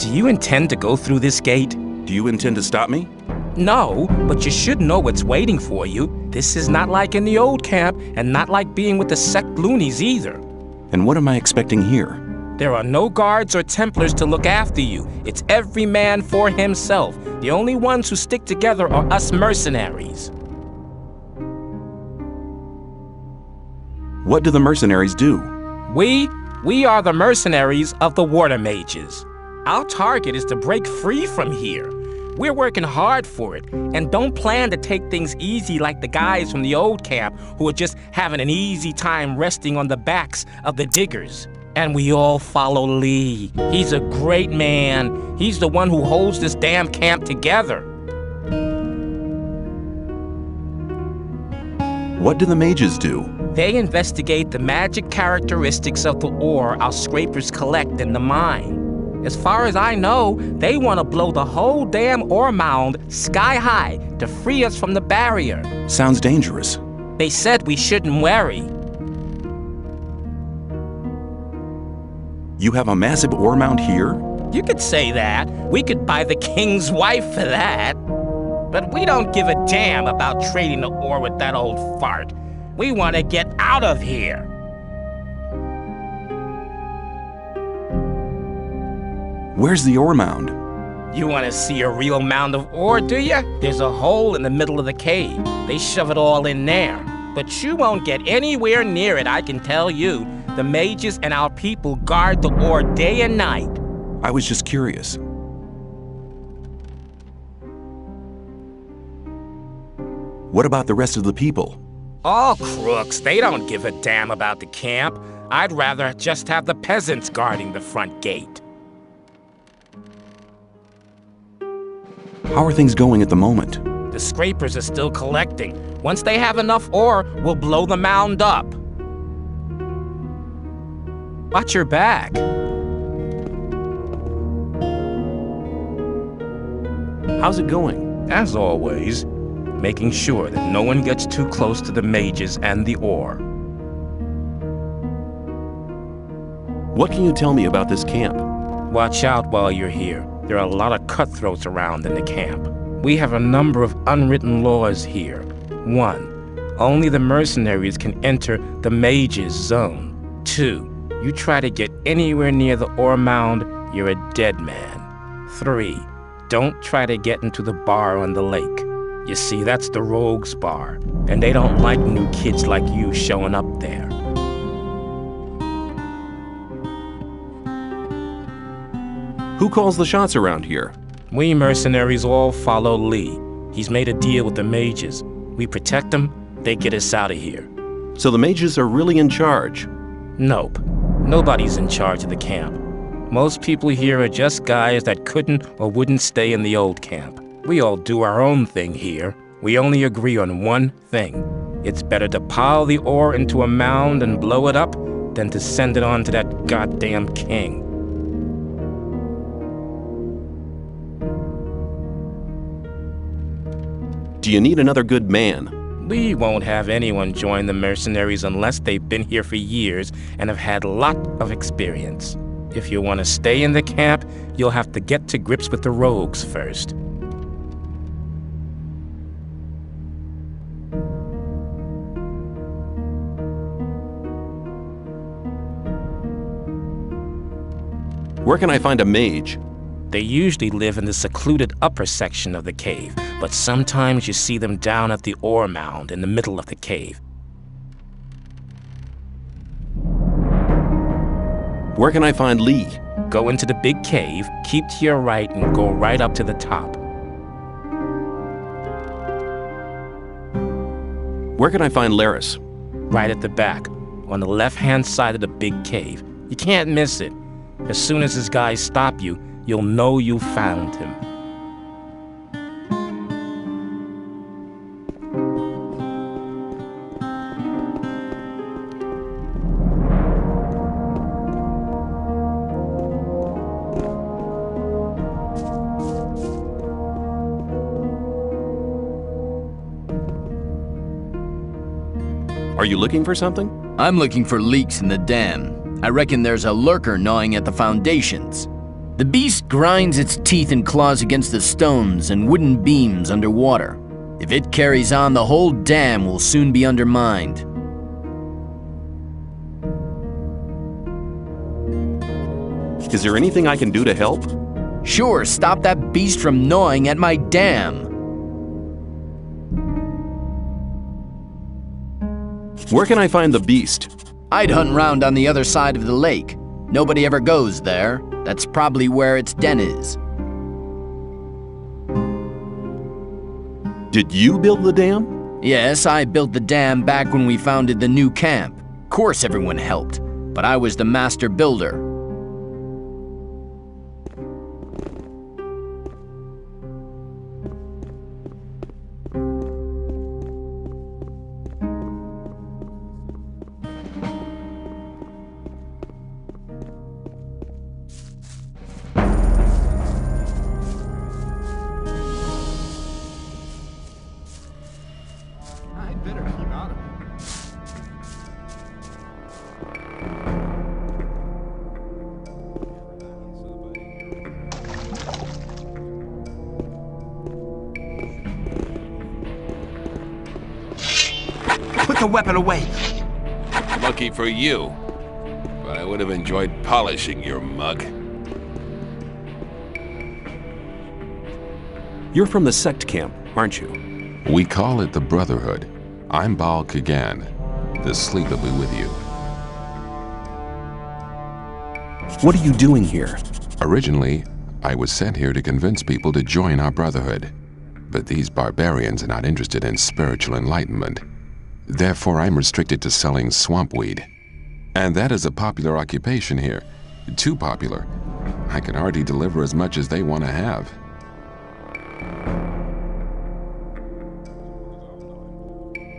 Do you intend to go through this gate? Do you intend to stop me? No, but you should know what's waiting for you. This is not like in the old camp, and not like being with the sect loonies either. And what am I expecting here? There are no guards or Templars to look after you. It's every man for himself. The only ones who stick together are us mercenaries. What do the mercenaries do? We are the mercenaries of the water mages. Our target is to break free from here. We're working hard for it, and don't plan to take things easy like the guys from the old camp who are just having an easy time resting on the backs of the diggers. And we all follow Lee. He's a great man. He's the one who holds this damn camp together. What do the mages do? They investigate the magic characteristics of the ore our scrapers collect in the mine. As far as I know, they want to blow the whole damn ore mound sky high to free us from the barrier. Sounds dangerous. They said we shouldn't worry. You have a massive ore mound here? You could say that. We could buy the king's wife for that. But we don't give a damn about trading the ore with that old fart. We want to get out of here. Where's the ore mound? You want to see a real mound of ore, do you? There's a hole in the middle of the cave. They shove it all in there. But you won't get anywhere near it, I can tell you. The mages and our people guard the ore day and night. I was just curious. What about the rest of the people? All crooks. They don't give a damn about the camp. I'd rather just have the peasants guarding the front gate. How are things going at the moment? The scrapers are still collecting. Once they have enough ore, we'll blow the mound up. Watch your back. How's it going? As always, making sure that no one gets too close to the mages and the ore. What can you tell me about this camp? Watch out while you're here. There are a lot of cutthroats around in the camp. We have a number of unwritten laws here. 1. Only the mercenaries can enter the mages' zone. 2. You try to get anywhere near the ore mound, you're a dead man. 3. Don't try to get into the bar on the lake. You see, that's the rogues' bar, and they don't like new kids like you showing up there. Who calls the shots around here? We mercenaries all follow Lee. He's made a deal with the mages. We protect them, they get us out of here. So the mages are really in charge? Nope. Nobody's in charge of the camp. Most people here are just guys that couldn't or wouldn't stay in the old camp. We all do our own thing here. We only agree on one thing. It's better to pile the ore into a mound and blow it up than to send it on to that goddamn king. Do you need another good man? We won't have anyone join the mercenaries unless they've been here for years and have had a lot of experience. If you want to stay in the camp, you'll have to get to grips with the rogues first. Where can I find a mage? They usually live in the secluded upper section of the cave, but sometimes you see them down at the ore mound in the middle of the cave. Where can I find Lee? Go into the big cave, keep to your right, and go right up to the top. Where can I find Laris? Right at the back, on the left-hand side of the big cave. You can't miss it. As soon as his guys stop you, you'll know you found him. Are you looking for something? I'm looking for leaks in the dam. I reckon there's a lurker gnawing at the foundations. The beast grinds its teeth and claws against the stones and wooden beams underwater. If it carries on, the whole dam will soon be undermined. Is there anything I can do to help? Sure, stop that beast from gnawing at my dam. Where can I find the beast? I'd hunt round on the other side of the lake. Nobody ever goes there. That's probably where its den is. Did you build the dam? Yes, I built the dam back when we founded the new camp. Of course everyone helped, but I was the master builder. Put the weapon away! Lucky for you. But I would have enjoyed polishing your mug. You're from the sect camp, aren't you? We call it the Brotherhood. I'm Baal Kagan. The sleep will be with you. What are you doing here? Originally, I was sent here to convince people to join our Brotherhood. But these barbarians are not interested in spiritual enlightenment. Therefore, I'm restricted to selling swamp weed. And that is a popular occupation here. Too popular. I can hardly deliver as much as they want to have.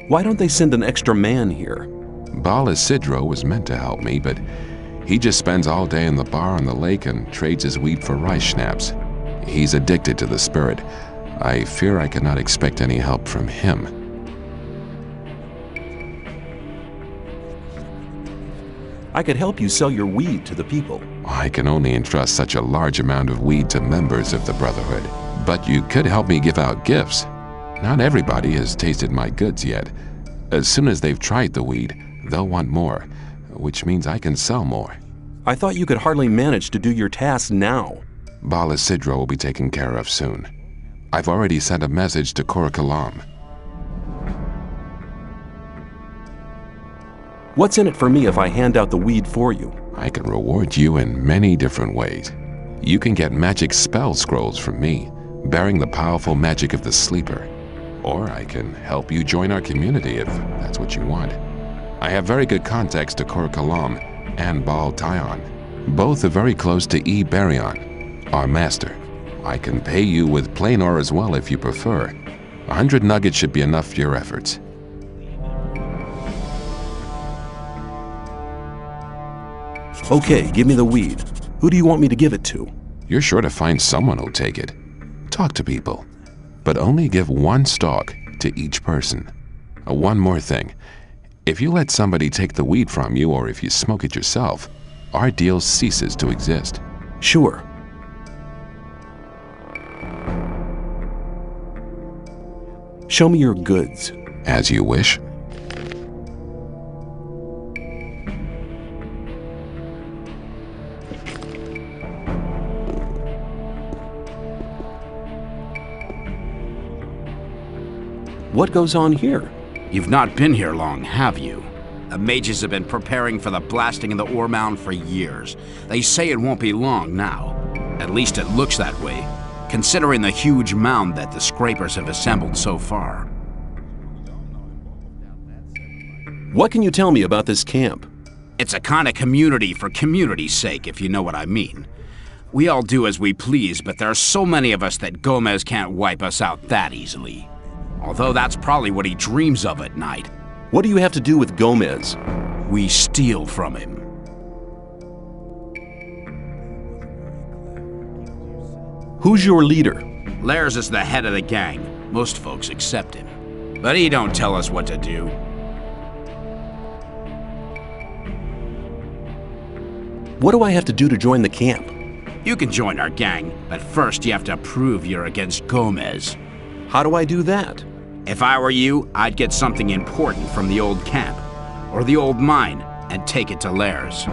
Why don't they send an extra man here? Baal Isidro was meant to help me, but he just spends all day in the bar on the lake and trades his weed for rice schnapps. He's addicted to the spirit. I fear I cannot expect any help from him. I could help you sell your weed to the people. I can only entrust such a large amount of weed to members of the Brotherhood. But you could help me give out gifts. Not everybody has tasted my goods yet. As soon as they've tried the weed, they'll want more, which means I can sell more. I thought you could hardly manage to do your tasks now. Baal Isidro will be taken care of soon. I've already sent a message to Kor Kalam. What's in it for me if I hand out the weed for you? I can reward you in many different ways. You can get magic spell scrolls from me, bearing the powerful magic of the sleeper. Or I can help you join our community if that's what you want. I have very good contacts to Kor Kalam and Baal Tyon. Both are very close to E. Baryon, our master. I can pay you with plain ore as well if you prefer. 100 nuggets should be enough for your efforts. Okay, give me the weed. Who do you want me to give it to? You're sure to find someone who'll take it. Talk to people, but only give one stalk to each person. One more thing. If you let somebody take the weed from you or if you smoke it yourself, our deal ceases to exist. Sure. Show me your goods. As you wish. What goes on here? You've not been here long, have you? The mages have been preparing for the blasting of the ore mound for years. They say it won't be long now. At least it looks that way, considering the huge mound that the scrapers have assembled so far. What can you tell me about this camp? It's a kind of community for community's sake, if you know what I mean. We all do as we please, but there are so many of us that Gomez can't wipe us out that easily. Although that's probably what he dreams of at night. What do you have to do with Gomez? We steal from him. Who's your leader? Lairs is the head of the gang. Most folks accept him. But he don't tell us what to do. What do I have to do to join the camp? You can join our gang, but first you have to prove you're against Gomez. How do I do that? If I were you, I'd get something important from the old camp, or the old mine, and take it to Lairs.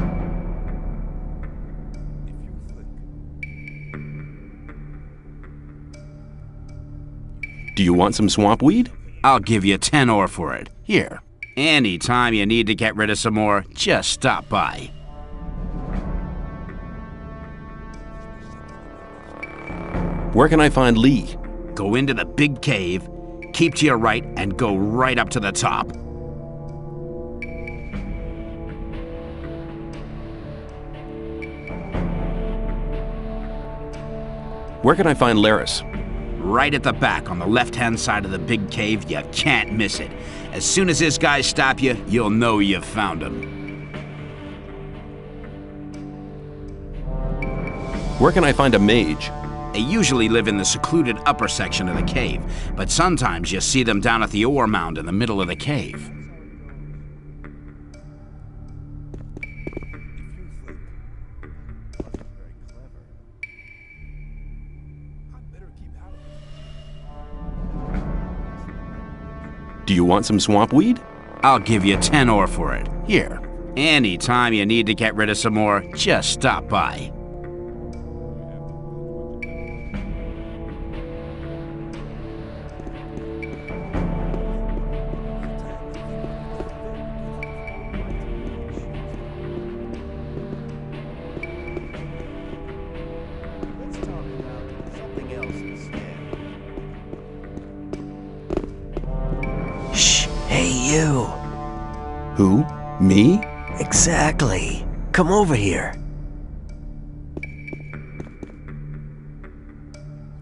Do you want some swamp weed? I'll give you 10 ore for it. Here. Anytime you need to get rid of some more, just stop by. Where can I find Lee? Go into the big cave, keep to your right, and go right up to the top. Where can I find Laris? Right at the back on the left-hand side of the big cave. You can't miss it. As soon as his guys stop you, you'll know you've found him. Where can I find a mage? They usually live in the secluded upper section of the cave, but sometimes you see them down at the ore mound in the middle of the cave. Do you want some swamp weed? I'll give you 10 ore for it. Here. Anytime you need to get rid of some more, just stop by. Shh! Hey, you! Who? Me? Exactly. Come over here.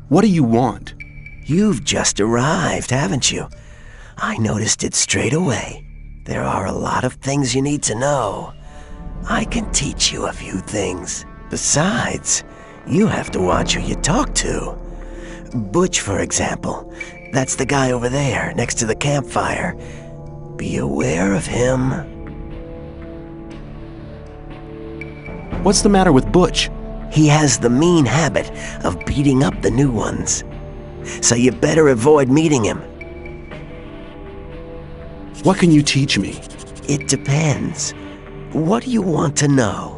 What do you want? You've just arrived, haven't you? I noticed it straight away. There are a lot of things you need to know. I can teach you a few things. Besides, you have to watch who you talk to. Butch, for example. That's the guy over there, next to the campfire. Be aware of him. What's the matter with Butch? He has the mean habit of beating up the new ones. So you better avoid meeting him. What can you teach me? It depends. What do you want to know?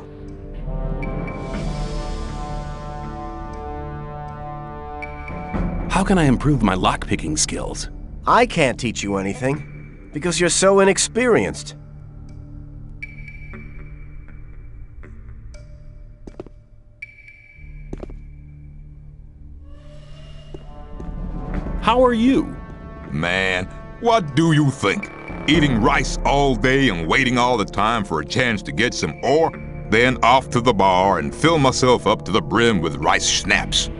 How can I improve my lockpicking skills? I can't teach you anything, because you're so inexperienced. How are you? Man, what do you think? Eating rice all day and waiting all the time for a chance to get some ore, then off to the bar and fill myself up to the brim with rice schnapps.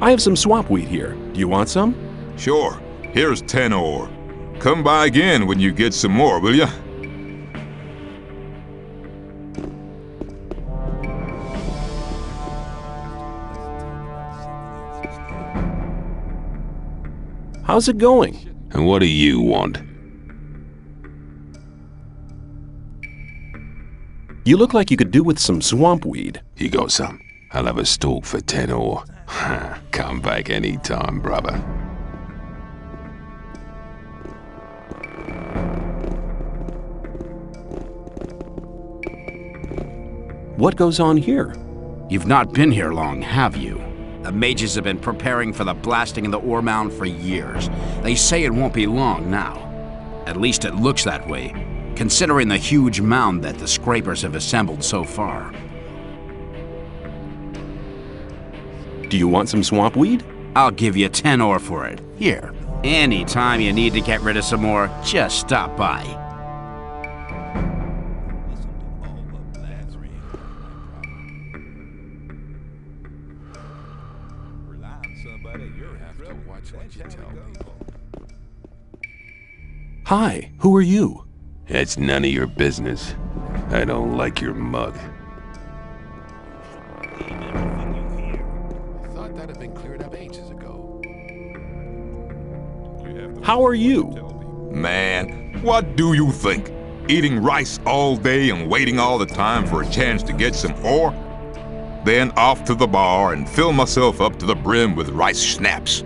I have some swamp weed here. Do you want some? Sure, here's 10 ore. Come by again when you get some more, will ya? How's it going? And what do you want? You look like you could do with some swamp weed. You got some? I'll have a stalk for 10 ore. Come back anytime, brother. What goes on here? You've not been here long, have you? The mages have been preparing for the blasting of the ore mound for years. They say it won't be long now. At least it looks that way, considering the huge mound that the scrapers have assembled so far. Do you want some swamp weed? I'll give you 10 ore for it. Here. Anytime you need to get rid of some more, just stop by. Hi, who are you? It's none of your business. I don't like your mug. I thought that had been cleared up ages ago. How are you? Man, What do you think? Eating rice all day and waiting all the time for a chance to get some ore? Then off to the bar and fill myself up to the brim with rice schnapps.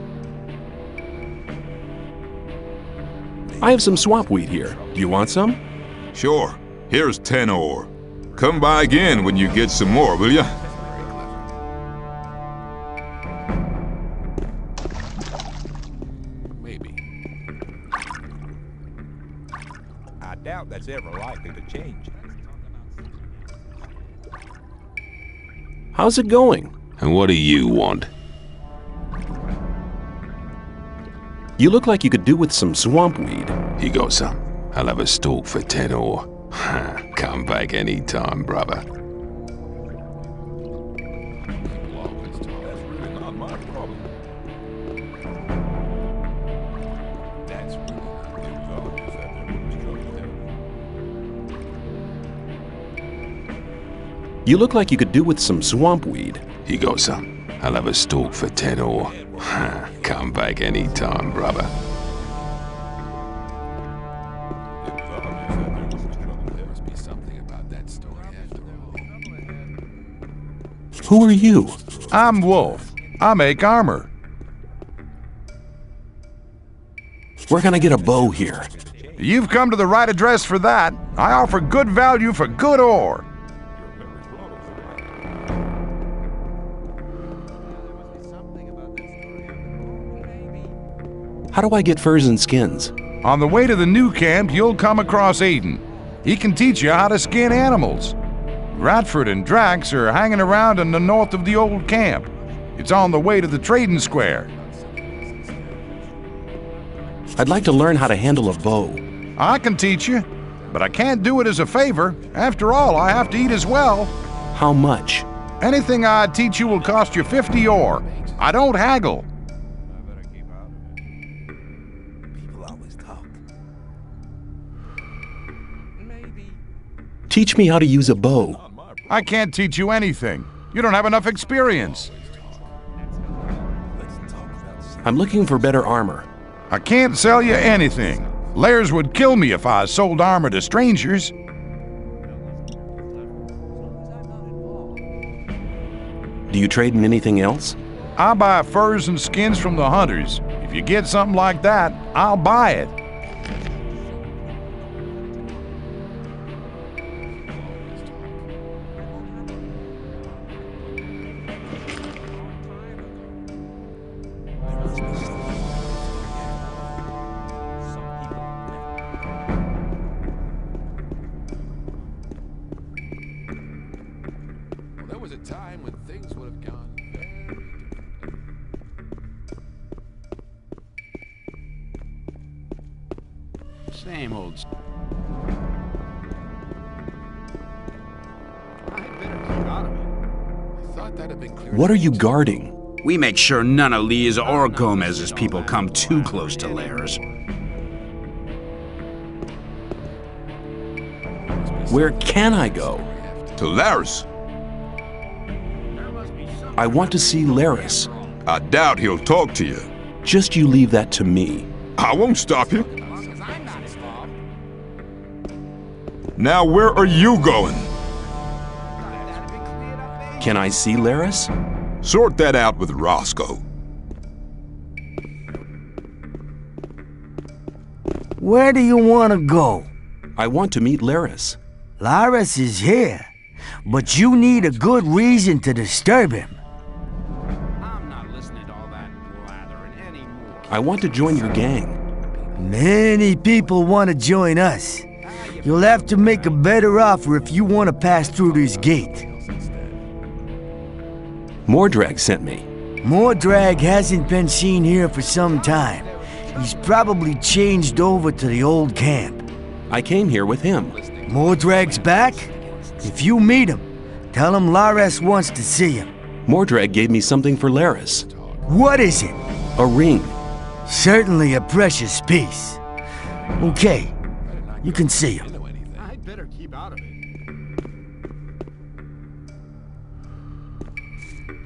I have some swamp weed here. Do you want some? Sure, here's 10 ore. Come by again when you get some more, will ya? Maybe. I doubt that's ever likely to change. How's it going? And what do you want? You look like you could do with some swamp weed. You got some? I'll have a stalk for 10 ore. Come back any time, brother. That's really not my problem. That's really not their job. Is that they're struggling. You look like you could do with some swamp weed. You got some? I'll have a stalk for 10 ore. Come back any time, brother. There must be something about that story after all. Who are you? I'm Wolf. I make armor. Where can I get a bow here? You've come to the right address for that. I offer good value for good ore. How do I get furs and skins? On the way to the new camp, you'll come across Aiden. He can teach you how to skin animals. Radford and Drax are hanging around in the north of the old camp. It's on the way to the trading square. I'd like to learn how to handle a bow. I can teach you, but I can't do it as a favor. After all, I have to eat as well. How much? Anything I teach you will cost you 50 ore. I don't haggle. Teach me how to use a bow. I can't teach you anything. You don't have enough experience. I'm looking for better armor. I can't sell you anything. Lairs would kill me if I sold armor to strangers. Do you trade in anything else? I buy furs and skins from the hunters. If you get something like that, I'll buy it. There was a time when things would have gone very differently. Same old. I'd better keep out of it. I thought that had been clear. What are you guarding? We make sure none of Lee's or Gomez's people come too close to Lairs. Where can I go? To Laris. I want to see Laris. I doubt he'll talk to you. Just you leave that to me. I won't stop you. Now where are you going? Can I see Laris? Sort that out with Roscoe. Where do you want to go? I want to meet Laris. Laris is here, but you need a good reason to disturb him. I'm not listening to all that blathering anymore. I want to join your gang. Many people want to join us. You'll have to make a better offer if you want to pass through this gate. Mordrag sent me. Mordrag hasn't been seen here for some time. He's probably changed over to the old camp. I came here with him. Mordrag's back? If you meet him, tell him Laris wants to see him. Mordrag gave me something for Laris. What is it? A ring. Certainly a precious piece. Okay, you can see him. I'd better keep out of it.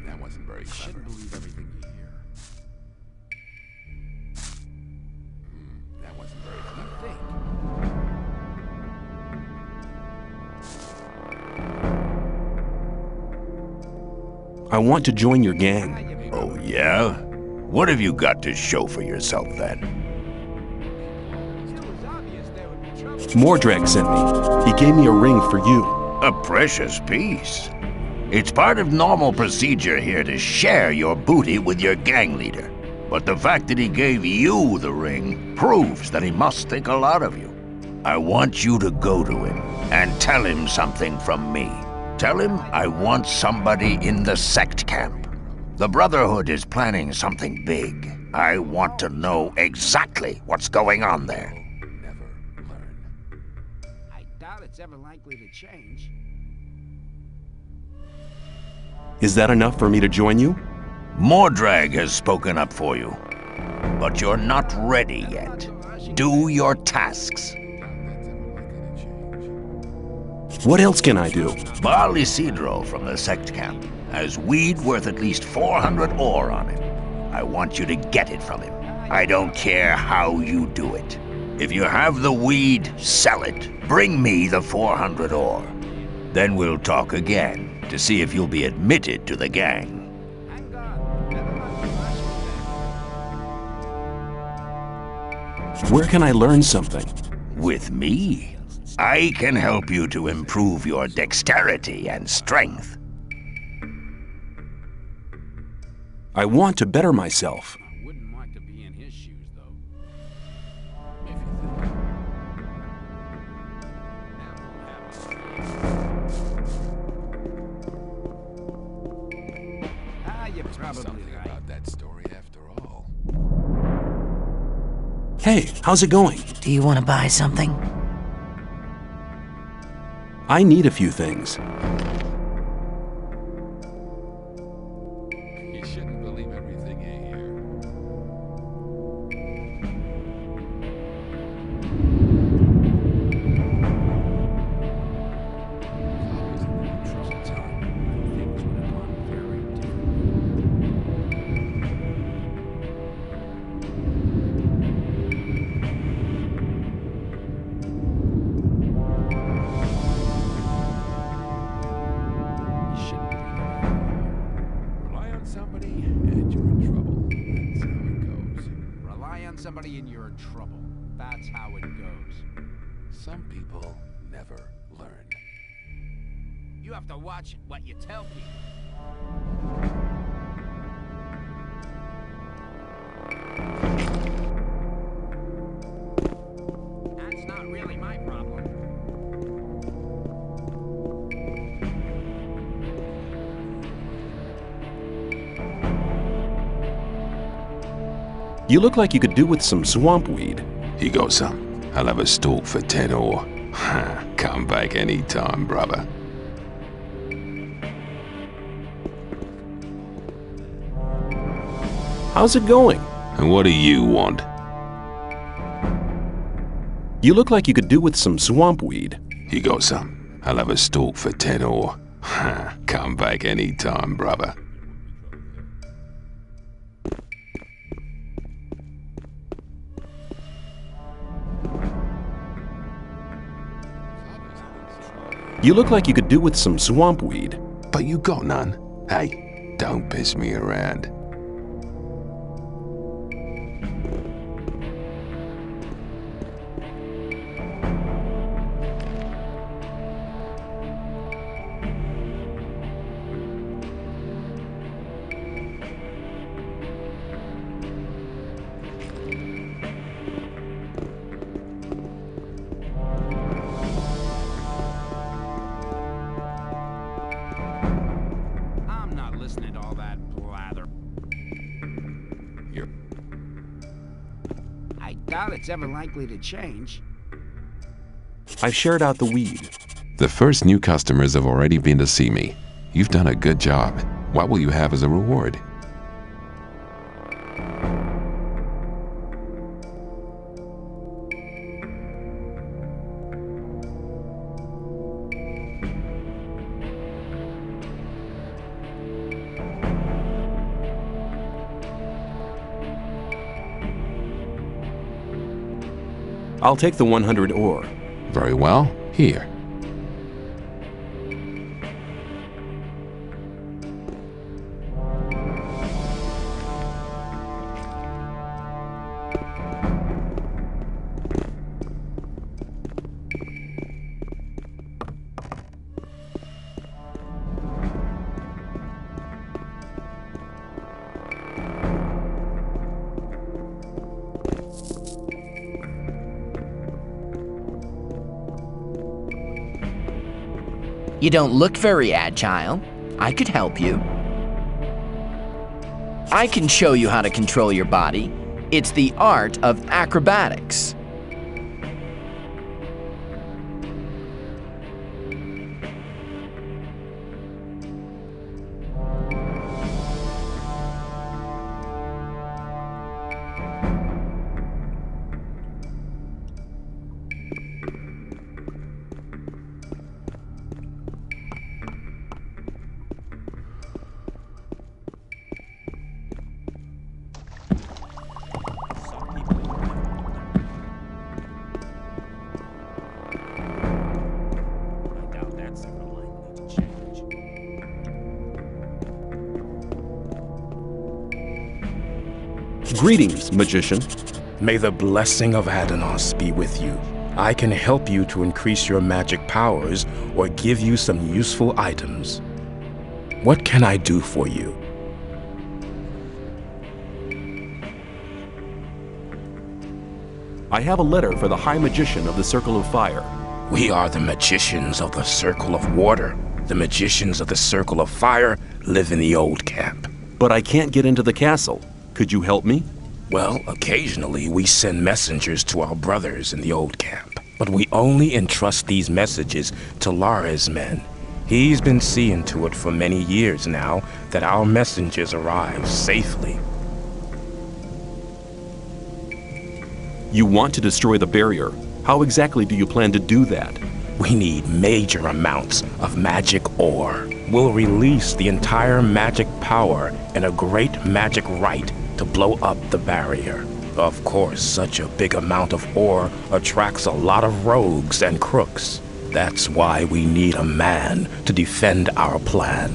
That wasn't very clever. Shouldn't believe everything you hear. That wasn't very clever. I want to join your gang. Oh, yeah? What have you got to show for yourself, then? Mordrag sent me. He gave me a ring for you. A precious piece. It's part of normal procedure here to share your booty with your gang leader. But the fact that he gave you the ring proves that he must think a lot of you. I want you to go to him and tell him something from me. Tell him I want somebody in the sect camp. The Brotherhood is planning something big. I want to know exactly what's going on there. I doubt it's ever likely to change. Is that enough for me to join you? Mordrag has spoken up for you. But you're not ready yet. Do your tasks. What else can I do? Baal Isidro from the sect camp has weed worth at least 400 ore on it. I want you to get it from him. I don't care how you do it. If you have the weed, sell it. Bring me the 400 ore. Then we'll talk again to see if you'll be admitted to the gang. Where can I learn something? With me, I can help you to improve your dexterity and strength. I want to better myself. Wouldn't like to be in his shoes, though. You're probably right about that story after all. Hey, how's it going? Do you want to buy something? I need a few things. You shouldn't believe everything you hear. Somebody and you're in trouble. That's how it goes. Some people never learn. You have to watch what you tell people. That's not really my problem. You look like you could do with some swamp weed. You got some? I'll have a stalk for 10 ore. Come back anytime, brother. How's it going? And what do you want? You look like you could do with some swamp weed. You got some? I'll have a stalk for 10 ore. Come back anytime, brother. You look like you could do with some swamp weed. But you got none? Hey, don't piss me around. Listening to all that blather. I doubt it's ever likely to change. I've shared out the weed. The first new customers have already been to see me. You've done a good job. What will you have as a reward? I'll take the 100 ore. Very well. Here. You don't look very agile. I could help you. I can show you how to control your body. It's the art of acrobatics. Greetings, magician. May the blessing of Adanos be with you. I can help you to increase your magic powers or give you some useful items. What can I do for you? I have a letter for the High Magician of the Circle of Fire. We are the magicians of the Circle of Water. The magicians of the Circle of Fire live in the old camp. But I can't get into the castle. Could you help me? Well, occasionally we send messengers to our brothers in the old camp. But we only entrust these messages to Lara's men. He's been seeing to it for many years now that our messengers arrive safely. You want to destroy the barrier. How exactly do you plan to do that? We need major amounts of magic ore. We'll release the entire magic power in a great magic rite to blow up the barrier. Of course, such a big amount of ore attracts a lot of rogues and crooks. That's why we need a man to defend our plan.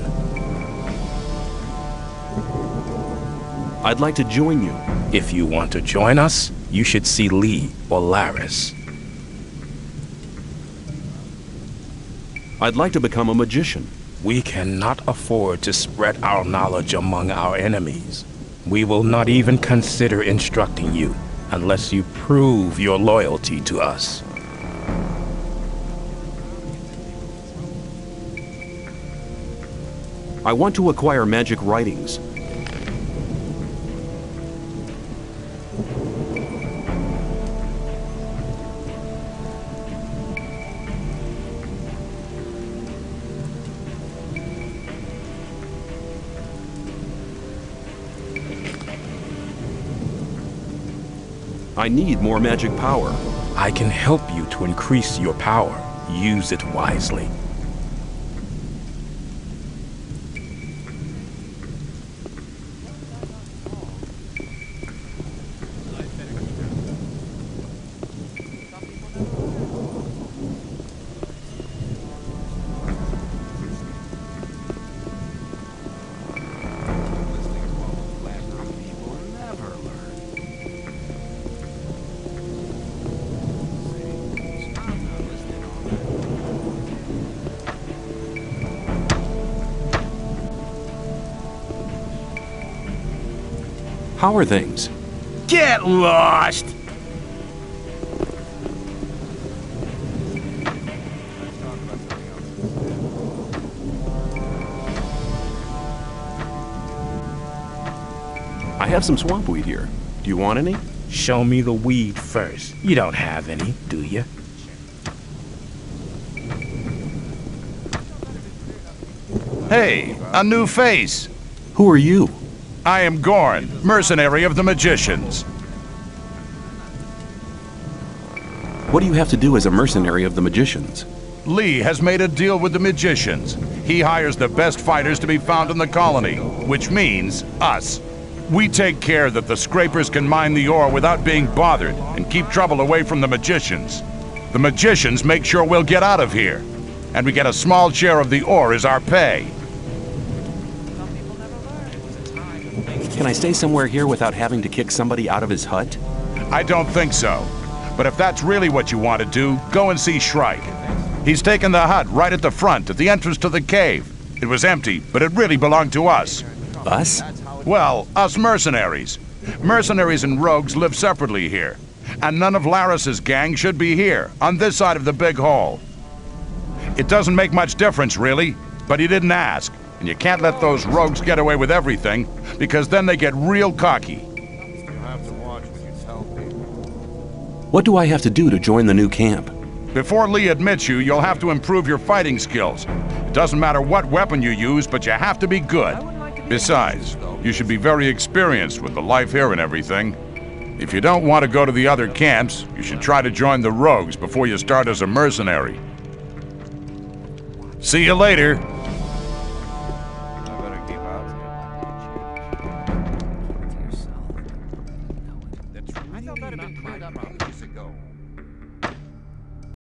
I'd like to join you. If you want to join us, you should see Lee or Laris. I'd like to become a magician. We cannot afford to spread our knowledge among our enemies. We will not even consider instructing you unless you prove your loyalty to us. I want to acquire magic writings. I need more magic power. I can help you to increase your power. Use it wisely. How are things? Get lost! I have some swamp weed here. Do you want any? Show me the weed first. You don't have any, do you? Hey, a new face. Who are you? I am Gorn, mercenary of the magicians. What do you have to do as a mercenary of the magicians? Lee has made a deal with the magicians. He hires the best fighters to be found in the colony, which means us. We take care that the scrapers can mine the ore without being bothered and keep trouble away from the magicians. The magicians make sure we'll get out of here, and we get a small share of the ore as our pay. Can I stay somewhere here without having to kick somebody out of his hut? I don't think so. But if that's really what you want to do, go and see Shrike. He's taken the hut right at the front, at the entrance to the cave. It was empty, but it really belonged to us. Us? Well, us mercenaries. Mercenaries and rogues live separately here. And none of Laris's gang should be here, on this side of the big hall. It doesn't make much difference, really, but he didn't ask. And you can't let those rogues get away with everything, because then they get real cocky. What do I have to do to join the new camp? Before Lee admits you, you'll have to improve your fighting skills. It doesn't matter what weapon you use, but you have to be good. Besides, you should be very experienced with the life here and everything. If you don't want to go to the other camps, you should try to join the rogues before you start as a mercenary. See you later.